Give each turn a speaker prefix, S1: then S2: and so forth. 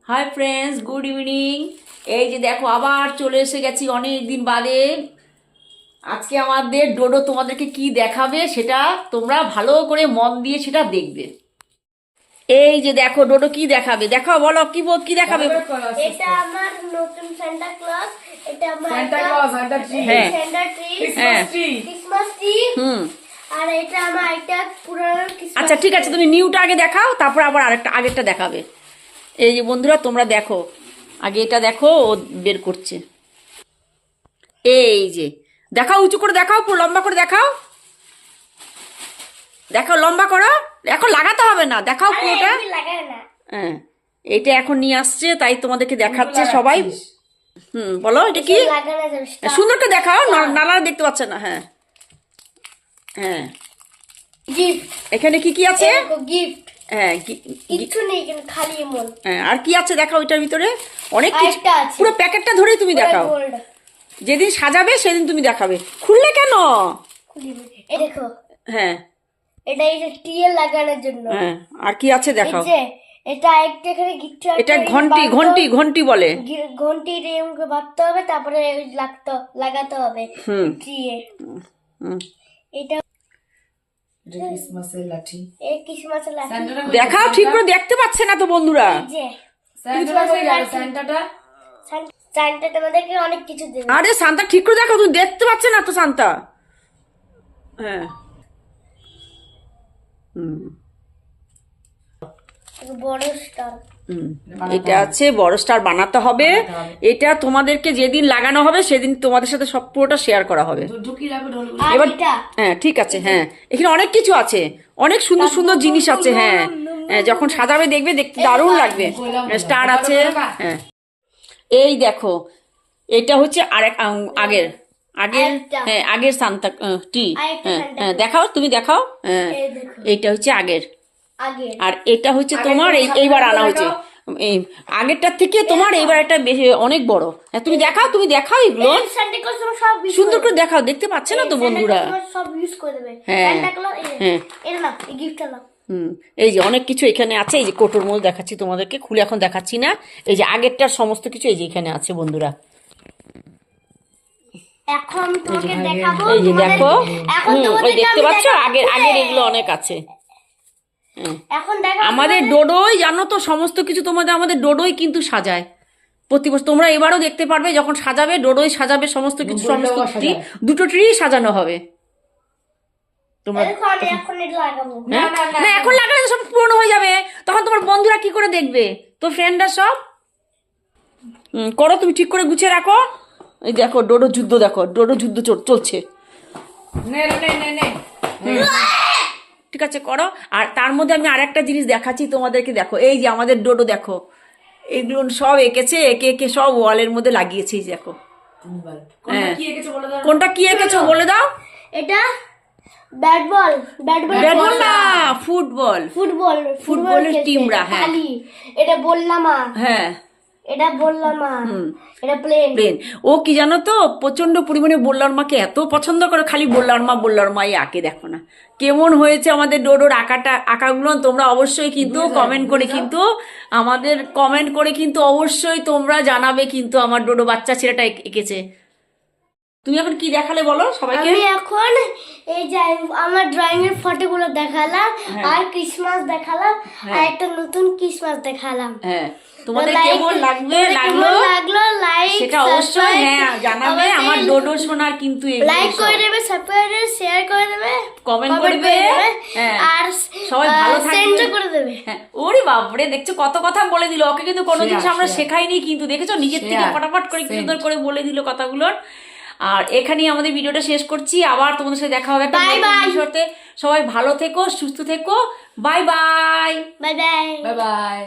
S1: Hi friends, good evening. এই যে দেখো আবার চলে এসে গেছি অনেক দিন বাদে। আজকে আমাদের ডোডো তোমাদেরকে কি দেখাবে সেটা তোমরা ভালো করে মন দিয়ে সেটা দেখবে। এই যে দেখো ডোডো কি দেখাবে, দেখাও, বলো কি দেখাবে।
S2: এটা আমার নতুন সান্টা ক্লজ, এটা আমার
S3: সান্টা ক্লজ, সান্টা ট্রি,
S1: হ্যাঁ
S2: সান্টা ট্রি, ক্রিসমাস ট্রি। আর এটা আমার একটা পুরনো ক্রিসমাস।
S1: আচ্ছা ঠিক আছে, তুমি নিউটা আগে দেখাও, তারপর আবার আরেকটা আগেরটা দেখাবে। এই যে বন্ধুরা তোমরা দেখো, আগে এটা দেখো, ও বের করছে। এই যে দেখাও, উঁচু করে দেখাও, পুরো লম্বা করে দেখাও, দেখাও লম্বা করো, এখন লাগাতে হবে না, দেখাও পুরোটা।
S2: লাগায় না।
S1: হ্যাঁ এটা এখন নিয়ে আসছে, তাই তোমাদেরকে দেখাচ্ছে সবাই। বলো এটা কি,
S2: লাগানো যাবে না।
S1: সুন্দর করে দেখাও, নালা দেখতে পাচ্ছে না। হ্যাঁ হ্যাঁ,
S2: গিফট।
S1: এখানে কি কি আছে?
S2: গিফট
S1: হ্যাঁ
S2: কিছু নেই, কিন্তু খালি এমন।
S1: হ্যাঁ, আর কি আছে দেখাও এটার ভিতরে, অনেক কিছু
S2: আরেকটা আছে।
S1: পুরো প্যাকেটটা ধরেই তুমি দেখাও।
S2: গোল্ড।
S1: যেদিন সাজাবে সেদিন তুমি দেখাবে। খুললে কেন?
S2: খুলিবে। এই দেখো,
S1: হ্যাঁ
S2: এটা এই যে টিয়ে লাগানোর জন্য।
S1: হ্যাঁ, আর কি আছে
S2: এই
S1: দেখাও।
S2: যে এটা একটা এখানে গিফট।
S1: এটা ঘন্টি ঘন্টি ঘন্টি বলে।
S2: ঘন্টি এরকম বাঁধতে হবে, তারপরে লাগাতে হবে টিয়ে। এটা
S3: ক্রিসমাসের লাঠি।
S2: এই ক্রিসমাসের লাঠি।
S1: দেখাও, ঠিক করে দেখতে পাচ্ছে না তো বন্ধুরা।
S2: এই যে
S3: সান্টাটা কই গেল? সান্টাটা
S2: সান্টা আমাদেরকে অনেক কিছু দেবে।
S1: আরে শান্তা ঠিক করে দেখো, তুমি দেখতে পাচ্ছে না তো শান্তা। হ্যাঁ
S2: বড় স্টার।
S1: এটা আছে বড় স্টার বানাতে হবে। এটা তোমাদেরকে যেদিন লাগানো হবে সেদিন তোমাদের সাথে সব পুরোটা শেয়ার করা হবে।
S3: ঢুকি রাখো ঢোলগুলো।
S2: আর
S1: এবার
S2: এটা
S1: হ্যাঁ ঠিক আছে। হ্যাঁ এখানে অনেক কিছু আছে, অনেক সুন্দর সুন্দর জিনিস আছে। হ্যাঁ যখন সাজাবে দেখবে, দেখতে দারুণ লাগবে। স্টার আছে। হ্যাঁ এই দেখো, এটা হচ্ছে আরেক আগের আগের হ্যাঁ আগের সান্তা টি। হ্যাঁ দেখাও, তুমি দেখাও। হ্যাঁ
S2: এই দেখো
S1: এইটা হচ্ছে আগের,
S2: আগে।
S1: আর এটা হচ্ছে তোমার এইবার আনা হয়েছে। এই আগেরটার থেকে তোমার এইবার একটা বেশি অনেক বড়। হ্যাঁ তুমি দেখাও, তুমি দেখাও এগুলো
S2: সান্টা ক্লজ সব use
S1: সুন্দর
S2: করে
S1: করে দেখাও, দেখতে পাচ্ছে না তো বন্ধুরা।
S2: সান্টা ক্লজ সব ইউজ করে দেবে।
S1: হ্যাঁ,
S2: সান্টা ক্লজ
S1: হ্যাঁ।
S2: এটা না, এই গিফটটা না।
S1: এই যে অনেক কিছু এখানে আছে। এই যে কোটোর মধ্যে দেখাচ্ছি তোমাদেরকে, খুলে এখন দেখাচ্ছি না। এই যে আগেরটার সমস্ত কিছু এই যে এখানে আছে বন্ধুরা।
S2: এখন তোমাকে দেখাবো।
S1: এই যে দেখো,
S2: এখন
S1: ওই
S2: তোমাদেরকে
S1: দেখতে
S2: আমি
S1: পাচ্ছ,
S2: দেখাবো।
S1: আগের আগের এগুলো অনেক আছে।
S2: এখন দেখাবো
S1: আমাদের ডোডোই জানো তো সমস্ত কিছু, আমাদের ডোডোই কিন্তু সাজায় প্রতি বছর। তোমরা এবারও দেখতে পারবে যখন সাজাবে, ডোডোই সাজাবে সমস্ত কিছু। সমস্ত ট্রি, দুটো ট্রি সাজানো হবে। তোমরা
S2: দেখো, আমি এখন এটা লাগাবো।
S1: হ্যাঁ? না এখন লাগালে তো সব পুরনো হয়ে যাবে, তখন তোমার বন্ধুরা কি করে দেখবে, তো ফ্রেন্ডরা সব। করো, তুমি ঠিক করে গুছিয়ে রাখো। এই দেখো ডোডো যুদ্ধ, দেখো ডোডো যুদ্ধ চলছে।
S3: নে নে নে নে।
S1: ঠিক আছে করো। আর তার মধ্যে আমি আরেকটা জিনিস দেখাচ্ছি তোমাদেরকে। দেখো এই যে আমাদের ডোডো, দেখো এগুলো সব এঁকেছে, একে একে সব ওয়ালের মধ্যে লাগিয়েছে। এই দেখো
S3: কোনটা কি এঁকেছো বলে দাও।
S1: কোনটা কি এঁকেছো বলে দাও।
S2: এটা bat ball. Bat ball
S1: bat ball না, ফুটবল।
S2: ফুটবল।
S1: ফুটবলের টিমরা। হ্যাঁ
S2: খালি এটা বললাম।
S1: হ্যাঁ
S2: এটা বললাম। এটা প্লেন।
S1: প্লেন। ও কি জানো তো, প্রচন্ড পরিমাণে বল্লার মাকে এত পছন্দ করে, খালি বল্লার মাই আঁকে। দেখো না কেমন হয়েছে আমাদের ডোডোর আঁকাগুলো। তোমরা অবশ্যই কিন্তু কমেন্ট করে কিন্তু অবশ্যই তোমরা জানাবে কিন্তু আমার ডোডো বাচ্চা ছেলেটা এঁকেছে। তুমি এখন কি দেখালে বলো সবাইকে।
S2: আমি এখন এই যে আমার ড্রয়িং এর ফটোগুলো দেখালাম, আর ক্রিসমাস দেখালাম, আর একটা নতুন ক্রিসমাস দেখালাম।
S1: হ্যাঁ তোমাদের কেমন লাগলো
S2: লাইক
S1: সেটা অবশ্যই হ্যাঁ জানাবে। আমার ডোডো সোনার কিন্তু
S2: লাইক করে দেবে, সাবস্ক্রাইব শেয়ার করে দেবে,
S1: কমেন্ট করবে। হ্যাঁ
S2: আর
S1: সবাই ভালো
S2: সেন্ড
S1: থাকবে।
S2: করে দেবে।
S1: হ্যাঁ ওরে বাপরে, দেখছো কত কথা বলে দিল। ওকে কিন্তু কোনো জিনিস আমরা শেখাইনি, কিন্তু দেখেছো নিজের থেকে ফটাফট করে কি সুন্দর করে বলে দিল কথাগুলো। আর এখানেই আমাদের ভিডিওটা শেষ করছি। আবার তোমাদের সাথে দেখা হবে একটা নতুন ভিডিওতে। সবাই ভালো থেকো, সুস্থ থেকো। Bye bye.
S2: Bye bye.
S3: Bye bye.